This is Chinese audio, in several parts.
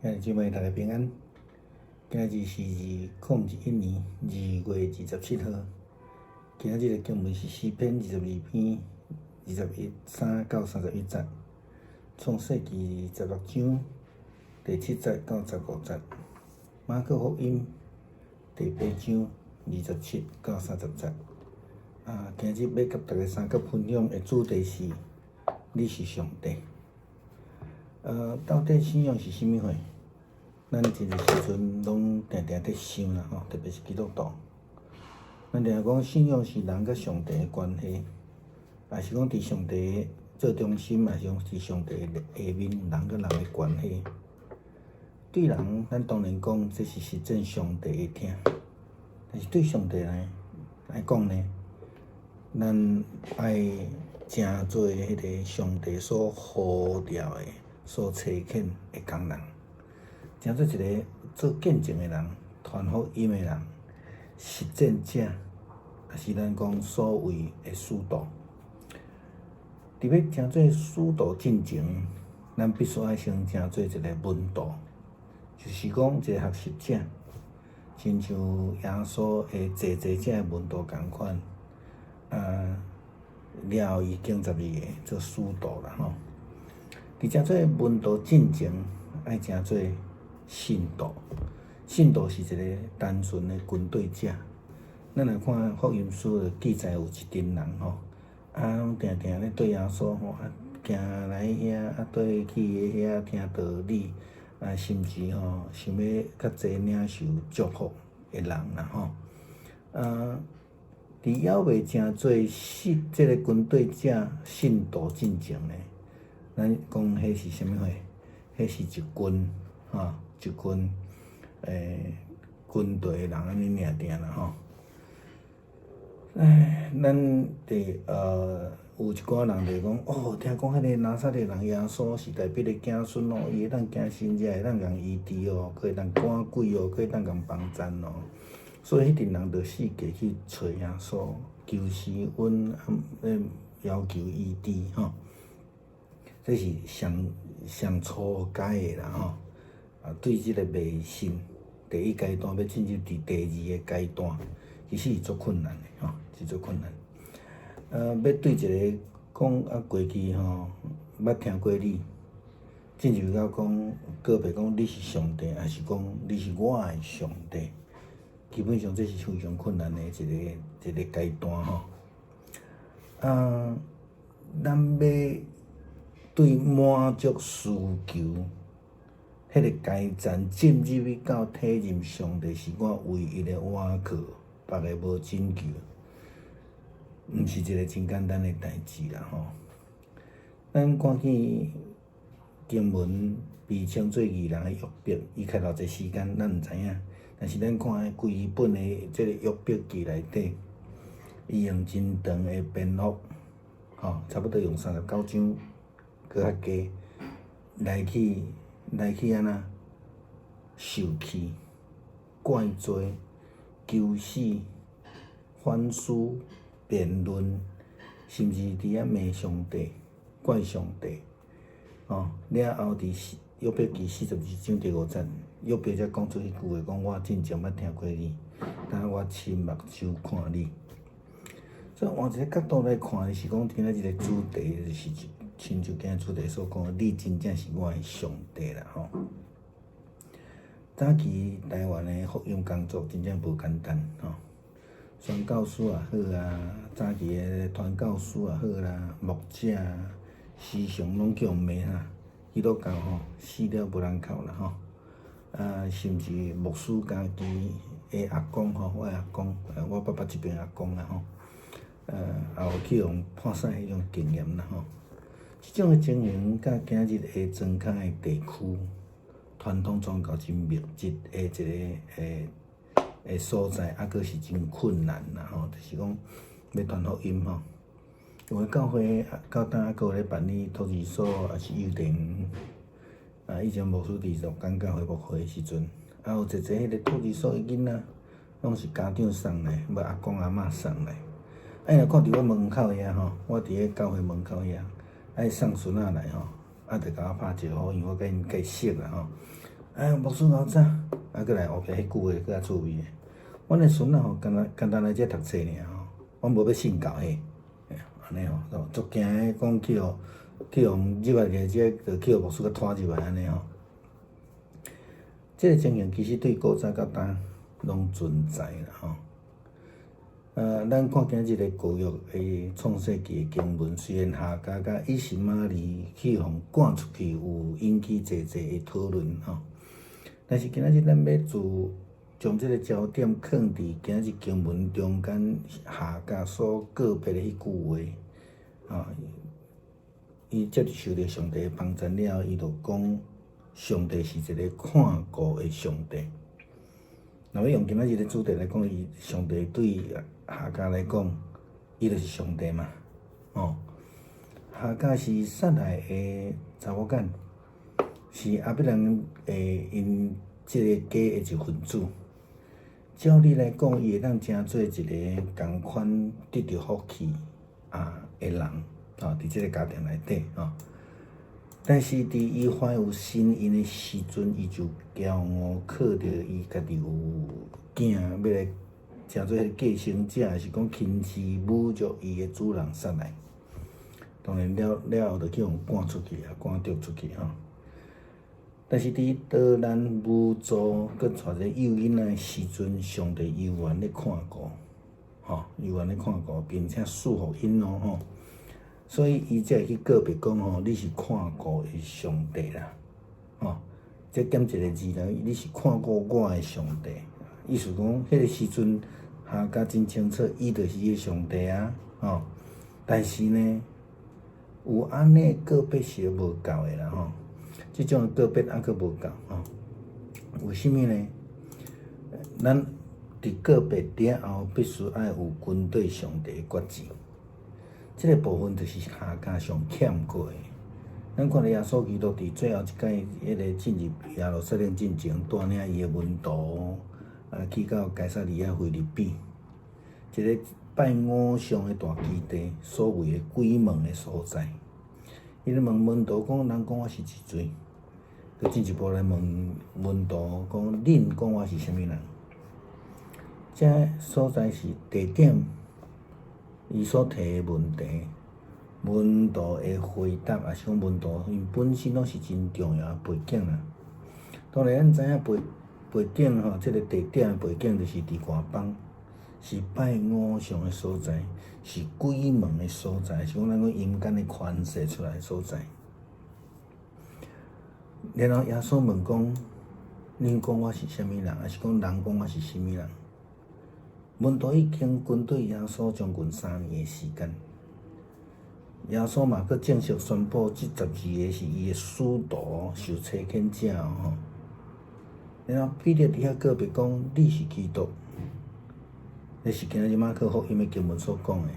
兄弟姊妹，大家平安。今日是2021年2月27号。今日的经文是诗篇22篇21到31节，创世纪16章第7节到15节，马可福音第8章27到30节。今日要甲大家三角分享的主题是：你是上帝。到底信仰是啥物货？咱这个时阵拢定定在想啦吼，特别是基督徒，咱定定讲信仰是人甲上帝的关系，也是讲伫上帝做中心，也是讲伫上帝下面人甲人的关系。对人，咱当然讲这是实践上帝的听，但是对上帝来讲呢，咱爱真侪迄个上帝所呼召的、所差遣的工人。真做一个做见证的人、传福音的人、实践者，也是咱讲所谓的使徒。伫要成做使徒进前，咱必须爱先成做一个门徒，就是讲一个学习者，亲像耶稣的坐者的门徒共款。了后伊经12个做使徒啦吼。伫成做门徒进前，爱成做信徒。信徒是一个单纯的军队者。咱来看福音书记载有一群人吼，拢定定咧对耶稣吼，行来遐，对去遐听道理，甚至吼想要较济领受祝福的人啦吼。伫还未成做即个军队者信徒进前呢，咱讲迄是啥物货？迄是一群吼。一群军队的人安尼尔定啦吼。咱伫有一寡人就讲听讲迄个拿撒勒人耶稣是大必的子孙哦，伊会当行神迹，会当共医治哦，可会当赶鬼哦，可会当共帮赞哦。所以迄群人就四界去找耶稣，求施恩，要求医治吼。这是上初阶的啦吼。对即个迷信第一阶段要进入第二个阶段，其实是足困难的吼，是足困难。要对一个讲过去吼，捌听过你，进入到讲告白讲你是上帝，还是讲你是我的上帝，基本上这是非常困难的一个阶段吼。咱要对满足需求。迄个阶层进入去到体认上帝是我唯一的倚靠，别个无拯救，毋是一个真简单的代志啦吼。咱看去经文被称做义人的约伯，伊开头一时间咱毋知影，但是咱看规本的即个约伯记内底，伊用真长的篇幅，吼，差不多用39章，搁较加来去安那受气、怪罪、求死、反思、辩论，甚至伫遐骂上帝、怪上帝。了后伫约伯记42章第5节，约伯才讲出迄句话，讲我真正捌听过你，但我亲目睭看你。所以换一个角度来看，是讲今仔日个主题就是亲像今日主题所讲，你真正是我的上帝啦吼。早期台湾的福音工作真正无简单吼，宣教师也好啊，早期的传教士也好啦，牧者啊，时常拢叫骂哈，基督教吼死了无人哭啦吼。甚至牧师家己的阿公吼，我阿公，我爸爸这边阿公啦吼。也有去用破产迄种经验啦吼，即种的情形，甲今日下庄脚的地区传统宗教真密集的一个所在，阁是真困难啦吼。就是讲要传福音吼，因为教会到当阁有咧办理托儿所，也是幼稚园。以前牧师伫鹿港教会牧会的时阵，有一迄个托儿所的囡仔，拢是家长送来，无阿公阿嬷送来。若看伫我门口遐吼，我伫咧教会门口遐，送孙仔来吼，就甲我拍招呼，因为我甲因结识啦吼。牧师老早，过来后壁迄句话搁较趣味诶。阮诶孙仔吼，简单来遮读册尔吼，阮无要信教迄，安尼吼，足惊诶，讲去互入来遮，着去互牧师甲拖入来安尼吼。即个情形其实对古早到今拢存在啦吼。咱看今日个教育诶创世纪诶经文，虽然夏甲甲以实玛利去互赶出去，有引起济诶讨论吼。但是今仔日咱要将即个焦点放伫今仔日经文中间夏甲所告别诶迄句话，伊接受着上帝诶帮助了后，伊就讲上帝是一个看顾诶上帝。若要用今仔日诶主题来讲，上帝对夏甲来讲，伊就是上帝嘛，夏甲是撒来诶查某囝，是亚伯兰因即个家诶一份子。照理来讲，伊会当成做一个共款得到福气诶人，伫即个家庭内底但是伫伊怀有身孕诶时阵，伊就骄傲，靠着伊家己有囝，要来成做继承者，还是讲亲自侮辱伊诶主人杀来。当然了后，就去互赶出去赶逐出去但是伫逃难无助，佮带一个幼囡仔诶时阵，上帝犹原咧看顾，犹原咧看顾，并且赐福因所以伊才会去告别讲你是看顾诶上帝啦，这减一个字啦，你是看顾我诶上帝。意思讲，迄个时阵夏甲真清楚，伊就是迄个上帝但是呢，有安尼告别是无够诶啦即种告别还佫无够为甚物呢？咱伫告别了后，必须爱有军队上帝诶决志。即个部分就是夏甲上欠过诶。咱看到耶稣基督伫最后一届迄个进入耶路撒冷进前，带领伊诶门徒去到该撒利亚腓立比，一个拜偶像诶大基地，所谓诶鬼门诶所在。伊咧问门徒讲：人讲我是一罪？佮进一步来问门徒讲：恁讲我是啥物人？这所在是地点，伊所提诶问题，门徒诶回答，也是讲门徒因本身拢是真重要诶背景啦。当然，咱知影背景即个地点诶背景就是伫外邦，是拜偶像诶所在，是鬼门诶所在，是讲咱讲阴间诶权势出来诶所在。然后耶稣问讲：恁讲我是啥物人？还是讲人讲我是啥物人？门徒已经跟对耶稣将近3年诶时间。耶稣嘛，佮正式宣布，这12个是伊诶使徒，受差遣者然后彼得伫遐告别讲：你是基督。这是今仔日马可福音诶经文所讲诶。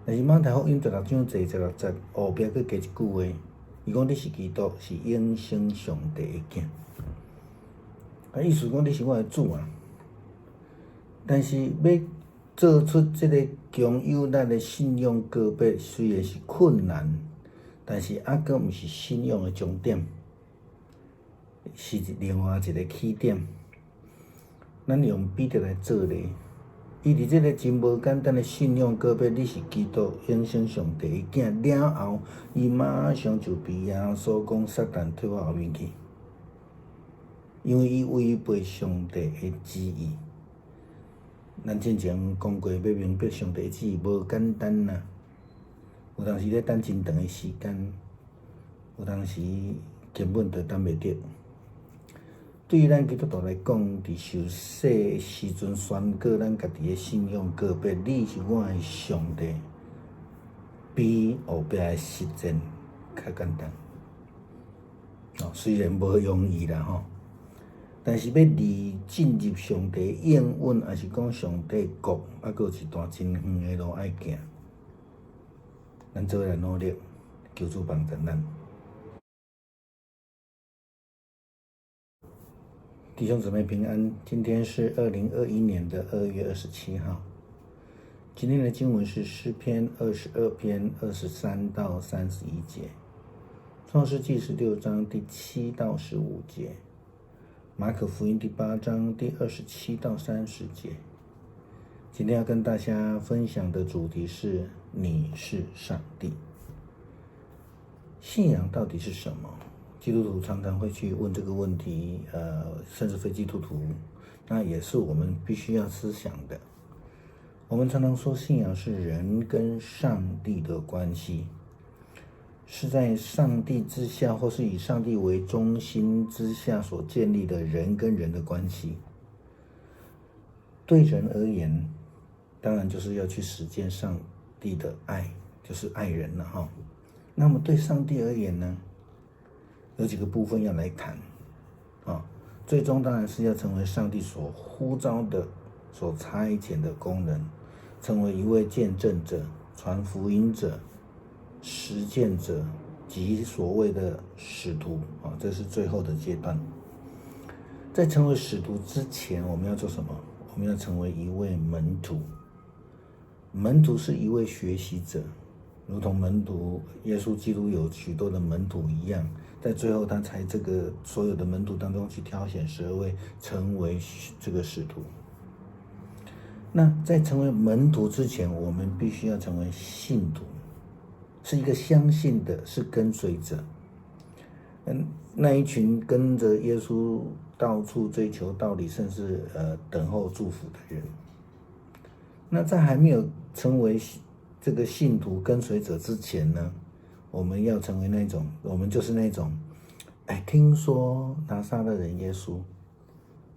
但是马太福音16章16节后壁佮加一句话，伊讲你是基督，是永生上帝诶囝。意思讲你是我诶主啊。但是要做出即个强有力诶信仰告别，虽然是困难，但是还佫毋是信仰诶终点，是另外一个起点。咱用彼得来做例，伊伫即个真无简单诶信仰告别，你是基督永生上帝诶囝了后，伊马上就被耶稣讲撒旦退我后面去，因为伊违背上帝诶旨意。咱之前讲过，要明白上帝旨意无简单啦，有当时咧等真长诶时间，有当时根本就等袂着。对于咱基督徒来讲，伫受洗诶时阵宣告咱家己诶信仰告别，你是我诶上帝，比后壁诶实践较简单。虽然无容易啦但是要离进入上帝应允，还是讲上帝国，还佫有一段真远诶路爱行。咱做来努力，求主帮助咱。弟兄姊妹平安，今天是2021年2月27号。今天的经文是诗篇22篇23到31节，创世纪16章第7到15节，马可福音第8章第27到30节。今天要跟大家分享的主题是你是上帝。信仰到底是什么？基督徒常常会去问这个问题，甚至非基督徒，那也是我们必须要思想的。我们常常说信仰是人跟上帝的关系，是在上帝之下或是以上帝为中心之下所建立的人跟人的关系。对人而言，当然就是要去实践上帝的爱，就是爱人了哈。那么对上帝而言呢，有几个部分要来谈啊。最终当然是要成为上帝所呼召的、所差遣的工人，成为一位见证者、传福音者、实践者及所谓的使徒啊，这是最后的阶段。在成为使徒之前，我们要做什么？我们要成为一位门徒。门徒是一位学习者，如同门徒耶稣基督有许多的门徒一样，在最后他才这个所有的门徒当中去挑选12位成为这个使徒。那在成为门徒之前，我们必须要成为信徒，是一个相信的，是跟随者。那一群跟着耶稣到处追求道理，甚至等候祝福的人。那在还没有成为这个信徒跟随者之前呢，我们要成为那种，我们就是那种，听说拿撒勒人耶稣，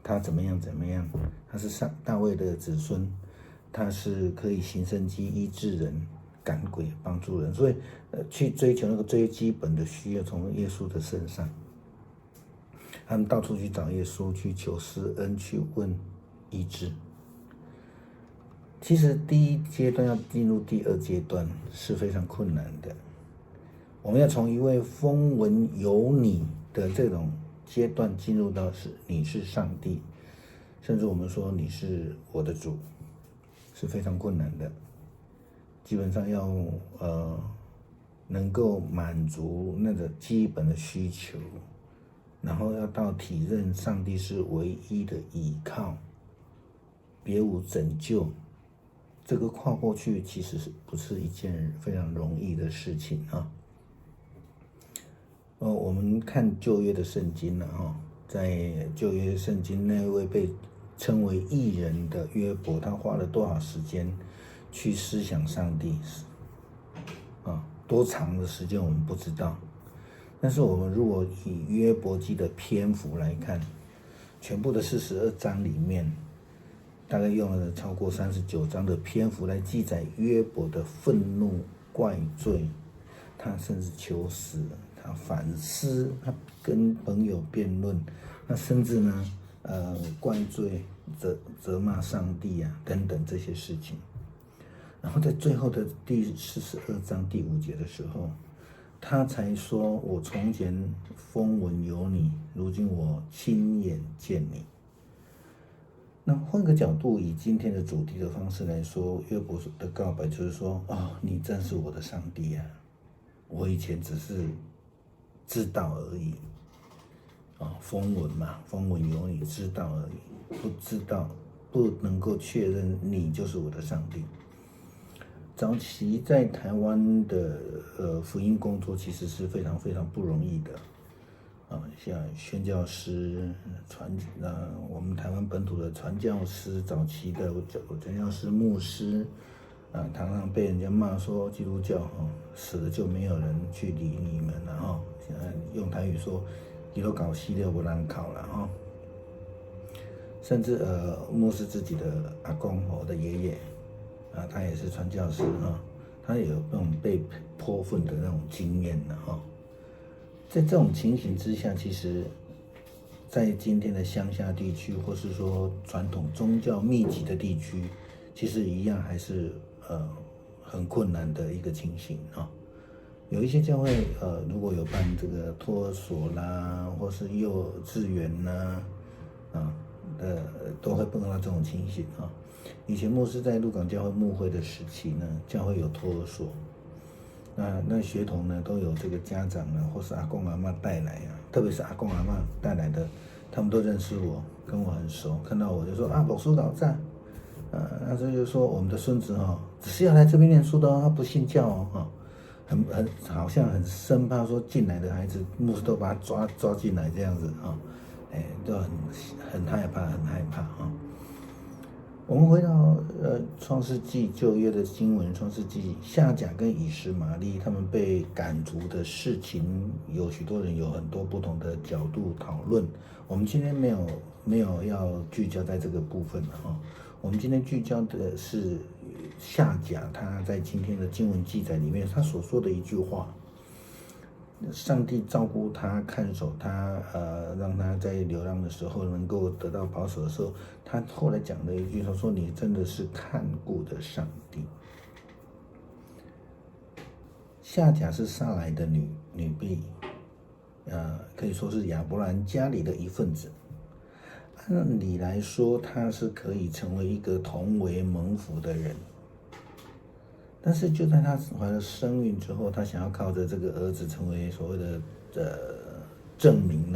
他怎么样，他是大卫的子孙，他是可以行神迹、医治人、赶鬼、帮助人，所以去追求那个最基本的需要从耶稣的身上。他们到处去找耶稣，去求施恩，去问医治。其实第一阶段要进入第二阶段是非常困难的。我们要从一位风闻有你的这种阶段进入到你是上帝，甚至我们说你是我的主，是非常困难的。基本上要能够满足那个基本的需求，然后要到体认上帝是唯一的依靠，别无拯救。这个跨过去其实不是一件非常容易的事情啊。我们看旧约的圣经了哈，在旧约圣经那位被称为义人的约伯，他花了多少时间去思想上帝啊？多长的时间我们不知道。但是我们如果以约伯记的篇幅来看，全部的42章里面，大概用了超过39章的篇幅来记载约伯的愤怒、怪罪，他甚至求死，他反思，他跟朋友辩论，那甚至呢，怪罪、责骂上帝啊等等这些事情。然后在最后的第42章第5节的时候，他才说：“我从前风闻有你，如今我亲眼见你。”那换个角度，以今天的主题的方式来说，约伯的告白就是说：“你真是我的上帝啊！我以前只是知道而已，风闻嘛，风闻有你，知道而已，不知道，不能够确认你就是我的上帝。”早期在台湾的福音工作其实是非常非常不容易的。像宣教师、我们台湾本土的传教师，早期的传教师、牧师，常常被人家骂说基督教死了就没有人去理你们了现在用台语说，基督教死了没人考了甚至牧师自己的阿公，我的爷爷他也是传教士他也有那种被泼粪的那种经验在这种情形之下，其实在今天的乡下地区，或是说传统宗教密集的地区，其实一样还是很困难的一个情形有一些教会如果有办这个托儿所啦，或是幼稚园啦都会碰到这种情形以前牧师在鹿港教会牧会的时期呢，教会有托儿所，那学童呢都有这个家长呢，或是阿公阿嬷带来特别是阿公阿嬷带来的他们都认识我，跟我很熟，看到我就说啊，某书老赞，那这就说我们的孙子只是要来这边念书的他不信教很好像很生怕说进来的孩子，牧师都把他抓进来这样子都很害怕，很害怕我们回到创世纪旧约的经文，创世纪夏甲跟以实玛利他们被赶逐的事情，有许多人有很多不同的角度讨论。我们今天没有要聚焦在这个部分我们今天聚焦的是夏甲他在今天的经文记载里面他所说的一句话。上帝照顾他，看守他，让他在流浪的时候能够得到保守的时候，他后来讲了一句，他说：“你真的是看顾的上帝。”夏甲是撒来的女婢，可以说是亚伯兰家里的一份子。按理来说，她是可以成为一个同为蒙福的人。但是就在他怀了身孕之后，他想要靠着这个儿子成为所谓的证明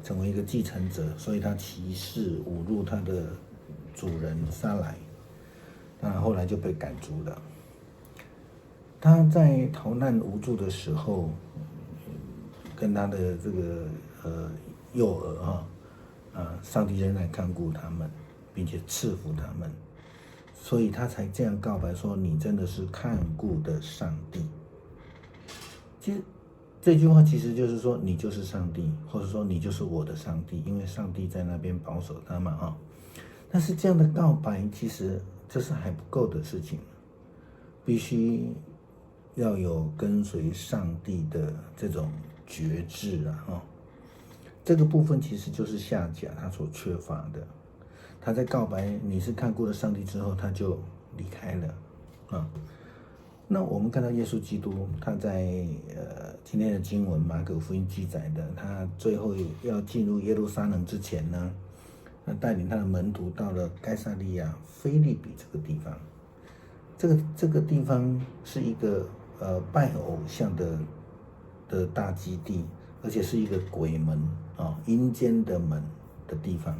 成为一个继承者，所以他歧视侮辱他的主人撒来，那后来就被赶逐了。他在逃难无助的时候，跟他的这个幼儿上帝仍然看顾他们，并且赐福他们。所以他才这样告白说：“你真的是看顾的上帝。”其实这句话其实就是说，你就是上帝，或者说你就是我的上帝，因为上帝在那边保守他嘛但是这样的告白，其实这是还不够的事情，必须要有跟随上帝的这种觉知这个部分其实就是夏甲他所缺乏的。他在告白你是看顾的上帝之后，他就离开了那我们看到耶稣基督，他在今天的经文马可福音记载的，他最后要进入耶路撒冷之前呢，他带领他的门徒到了该撒利亚腓立比这个地方。这个地方是一个拜偶像的大基地，而且是一个鬼门阴间的门的地方。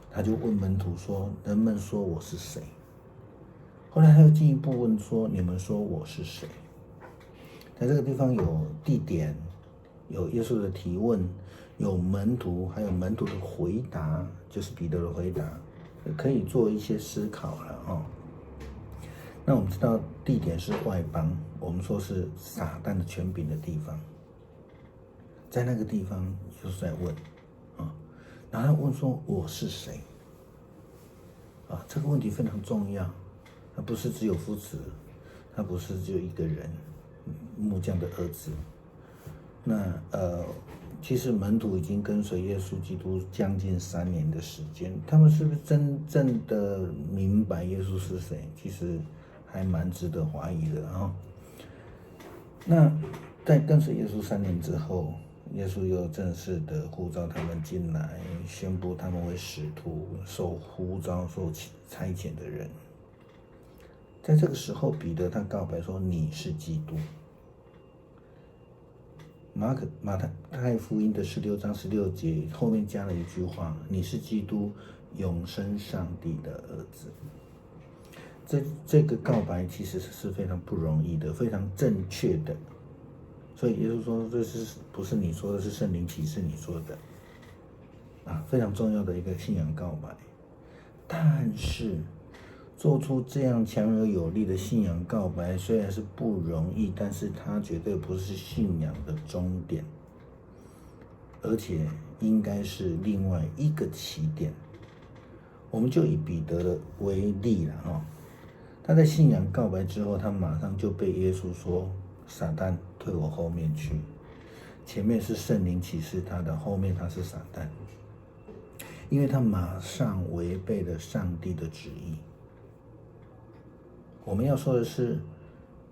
他就问门徒说：“人们说我是谁？”后来他又进一步问说：“你们说我是谁？”在这个地方有地点，有耶稣的提问，有门徒，还有门徒的回答，就是彼得的回答，可以做一些思考了那我们知道地点是外邦，我们说是撒旦的权柄的地方，在那个地方耶稣在问然后他问说：“我是谁？”这个问题非常重要。他不是只有夫子，他不是只有一个人，木匠的儿子。那其实门徒已经跟随耶稣基督将近3年的时间，他们是不是真正的明白耶稣是谁？其实还蛮值得怀疑的那在跟随耶稣3年之后，耶稣又正式的呼召他们进来，宣布他们为使徒，受呼召、受差遣的人。在这个时候，彼得他告白说：“你是基督。”马太福音的16章16节后面加了一句话：“你是基督，永生上帝的儿子。”这个告白其实是非常不容易的，非常正确的。所以耶稣说：“这是不是你说的，是圣灵启示你说的非常重要的一个信仰告白。但是做出这样强而有力的信仰告白，虽然是不容易，但是它绝对不是信仰的终点，而且应该是另外一个起点。我们就以彼得为例了他在信仰告白之后，他马上就被耶稣说：“撒旦，退我后面去。”前面是圣灵启示他的，后面他是撒旦，因为他马上违背了上帝的旨意。我们要说的是，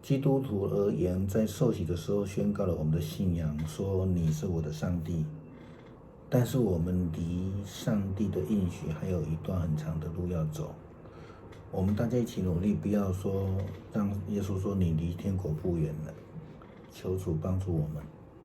基督徒而言，在受洗的时候宣告了我们的信仰，说你是我的上帝。但是我们离上帝的应许还有一段很长的路要走。我们大家一起努力，不要说让耶稣说你离天国不远了。求主帮助我们。